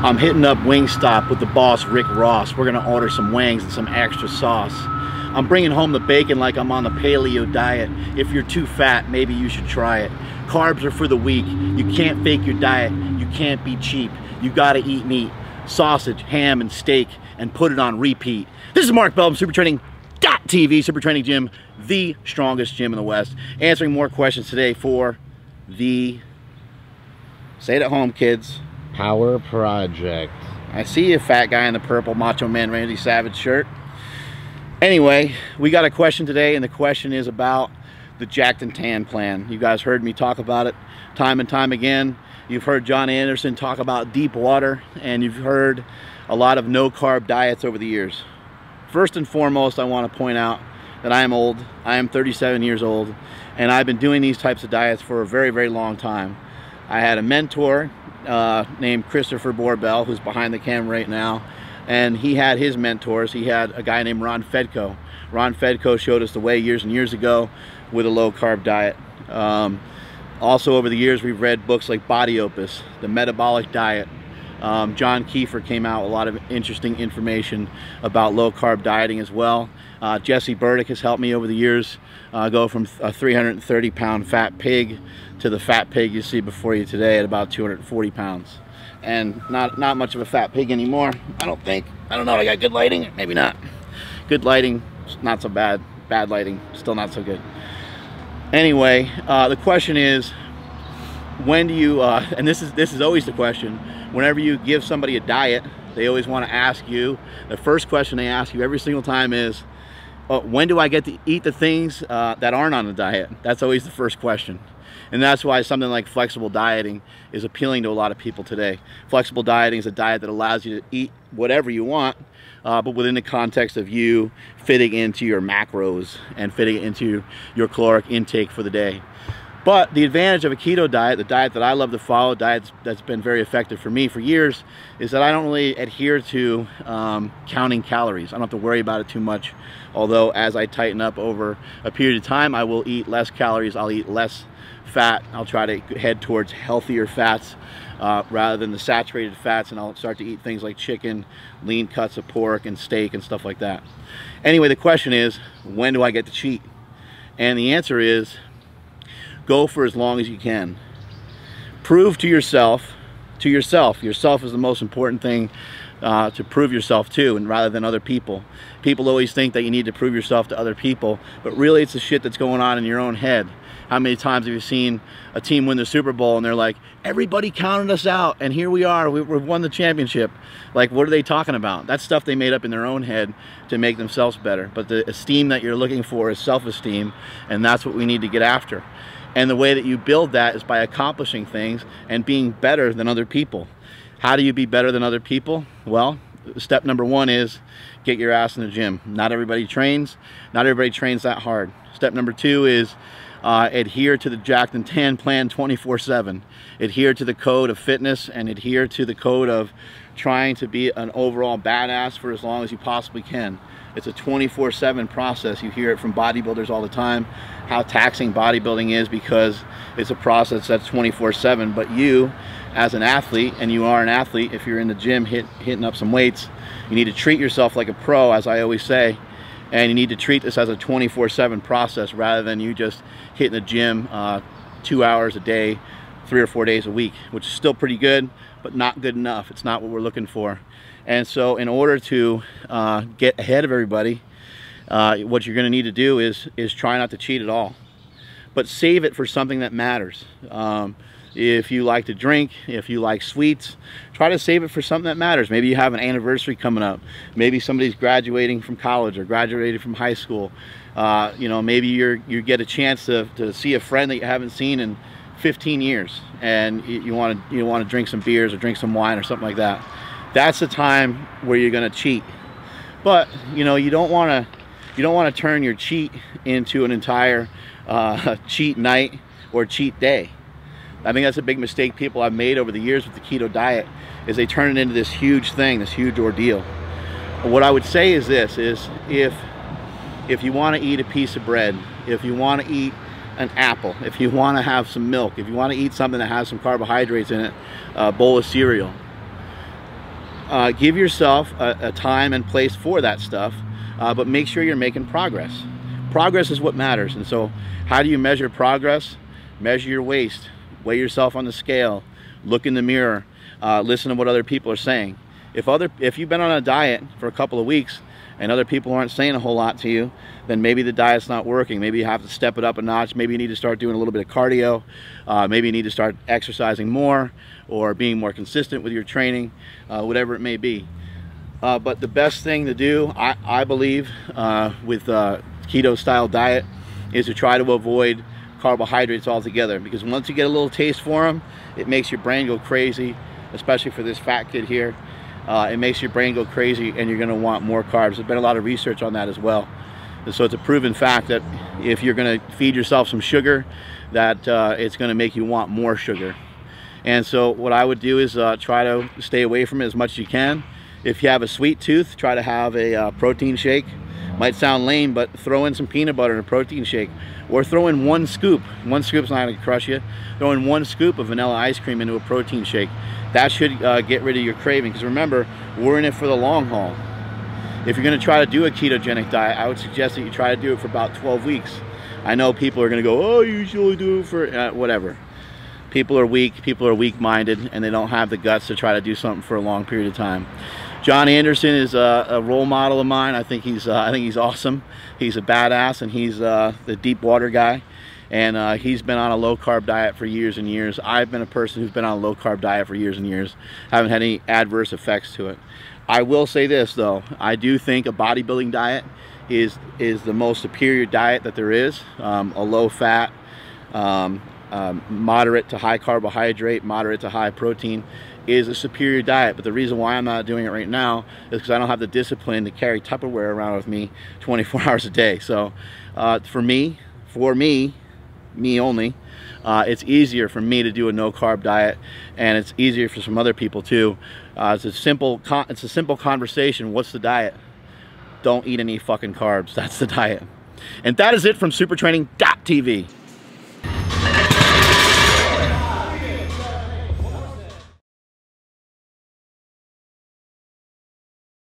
I'm hitting up Wingstop with the boss, Rick Ross. We're gonna order some wings and some extra sauce. I'm bringing home the bacon like I'm on the paleo diet. If you're too fat, maybe you should try it. Carbs are for the weak. You can't fake your diet. You can't be cheap. You gotta eat meat, sausage, ham, and steak, and put it on repeat. This is Mark Bell from SuperTraining.tv, Super Training Gym, the strongest gym in the West. Answering more questions today for the, say it at home, kids, Power Project. I see you, fat guy in the purple Macho Man Randy Savage shirt. Anyway, we got a question today, and the question is about the Jacked and Tan plan. You guys heard me talk about it time and time again. You've heard John Anderson talk about deep water, and you've heard a lot of no-carb diets over the years. First and foremost, I want to point out that I am old. I am 37 years old, and I've been doing these types of diets for a very, very long time. I had a mentor named Christopher Borbell, who's behind the camera right now, and he had his mentors. He had a guy named Ron Fedko. Ron Fedko showed us the way years and years ago with a low-carb diet. Also, over the years, we've read books like Body Opus, The Metabolic Diet. John Kiefer came out with a lot of interesting information about low-carb dieting as well. Jesse Burdick has helped me over the years go from a 330-pound fat pig to the fat pig you see before you today at about 240 pounds. And not much of a fat pig anymore, I don't think. I don't know, I got good lighting, maybe not. Good lighting, not so bad. Bad lighting, still not so good. Anyway, the question is, when do you, and this is always the question, whenever you give somebody a diet, they always want to ask you, the first question they ask you every single time is, when do I get to eat the things that aren't on the diet? That's always the first question. And that's why something like flexible dieting is appealing to a lot of people today. Flexible dieting is a diet that allows you to eat whatever you want, but within the context of you fitting into your macros and fitting into your caloric intake for the day. But the advantage of a keto diet, the diet that I love to follow, diet that's been very effective for me for years, is that I don't really adhere to counting calories. I don't have to worry about it too much. Although as I tighten up over a period of time, I will eat less calories, I'll eat less fat. I'll try to head towards healthier fats rather than the saturated fats, and I'll start to eat things like chicken, lean cuts of pork, and steak and stuff like that. Anyway, the question is, when do I get to cheat? And the answer is, go for as long as you can. Prove to yourself is the most important thing to prove yourself to, and rather than other people. People always think that you need to prove yourself to other people, but really it's the shit that's going on in your own head. How many times have you seen a team win the Super Bowl and they're like, everybody counted us out and here we are, we've won the championship? Like, what are they talking about? That's stuff they made up in their own head to make themselves better. But the esteem that you're looking for is self-esteem, and that's what we need to get after. And the way that you build that is by accomplishing things and being better than other people. How do you be better than other people? Well, step number one is get your ass in the gym. Not everybody trains. Not everybody trains that hard. Step number two is adhere to the Jacked and Tan plan 24/7. Adhere to the code of fitness and adhere to the code of trying to be an overall badass for as long as you possibly can. It's a 24/7 process. You hear it from bodybuilders all the time, how taxing bodybuilding is because it's a process that's 24/7. But you, as an athlete, and you are an athlete if you're in the gym hitting up some weights, you need to treat yourself like a pro, as I always say, and you need to treat this as a 24/7 process rather than you just hitting the gym 2 hours a day, 3 or 4 days a week, which is still pretty good, but not good enough. It's not what we're looking for. And so in order to get ahead of everybody, what you're going to need to do is try not to cheat at all, but save it for something that matters. If you like to drink, if you like sweets, try to save it for something that matters. Maybe you have an anniversary coming up. Maybe somebody's graduating from college or graduated from high school. You know, maybe you get a chance to see a friend that you haven't seen in 15 years, and you want to drink some beers or drink some wine or something like that. That's the time where you're going to cheat. But you know, you don't want to turn your cheat into an entire cheat night or cheat day. I think that's a big mistake people have made over the years with the keto diet, is they turn it into this huge thing, this huge ordeal. What I would say is this, is if you want to eat a piece of bread, if you want to eat an apple, if you want to have some milk, if you want to eat something that has some carbohydrates in it, a bowl of cereal, give yourself a time and place for that stuff, but make sure you're making progress. Progress is what matters. And so how do you measure progress? Measure your waist, weigh yourself on the scale, look in the mirror, listen to what other people are saying. If you've been on a diet for a couple of weeks and other people aren't saying a whole lot to you, then maybe the diet's not working. Maybe you have to step it up a notch. Maybe you need to start doing a little bit of cardio. Maybe you need to start exercising more or being more consistent with your training, whatever it may be. But the best thing to do, I believe, with keto style diet is to try to avoid carbohydrates altogether, because once you get a little taste for them, it makes your brain go crazy, especially for this fat kid here. It makes your brain go crazy and you're going to want more carbs. There's been a lot of research on that as well. And so it's a proven fact that if you're going to feed yourself some sugar, that it's going to make you want more sugar. And so what I would do is try to stay away from it as much as you can. If you have a sweet tooth, try to have a protein shake. Might sound lame, but throw in some peanut butter in a protein shake, or throw in one scoop. One scoop's not going to crush you. Throw in 1 scoop of vanilla ice cream into a protein shake. That should get rid of your craving, because remember, we're in it for the long haul. If you're going to try to do a ketogenic diet, I would suggest that you try to do it for about 12 weeks. I know people are going to go, oh, you usually do it for whatever. People are weak, people are weak-minded, and they don't have the guts to try to do something for a long period of time. John Anderson is a role model of mine. I think he's awesome. He's a badass, and he's the deep water guy. And he's been on a low-carb diet for years and years. I've been a person who's been on a low-carb diet for years and years. Haven't had any adverse effects to it. I will say this, though. I do think a bodybuilding diet is the most superior diet that there is. A low-fat, moderate to high carbohydrate, moderate to high protein is a superior diet. But the reason why I'm not doing it right now is because I don't have the discipline to carry Tupperware around with me 24 hours a day. So for me only, it's easier for me to do a no-carb diet, and it's easier for some other people too. It's a simple conversation. What's the diet? Don't eat any fucking carbs. That's the diet. And that is it from supertraining.tv.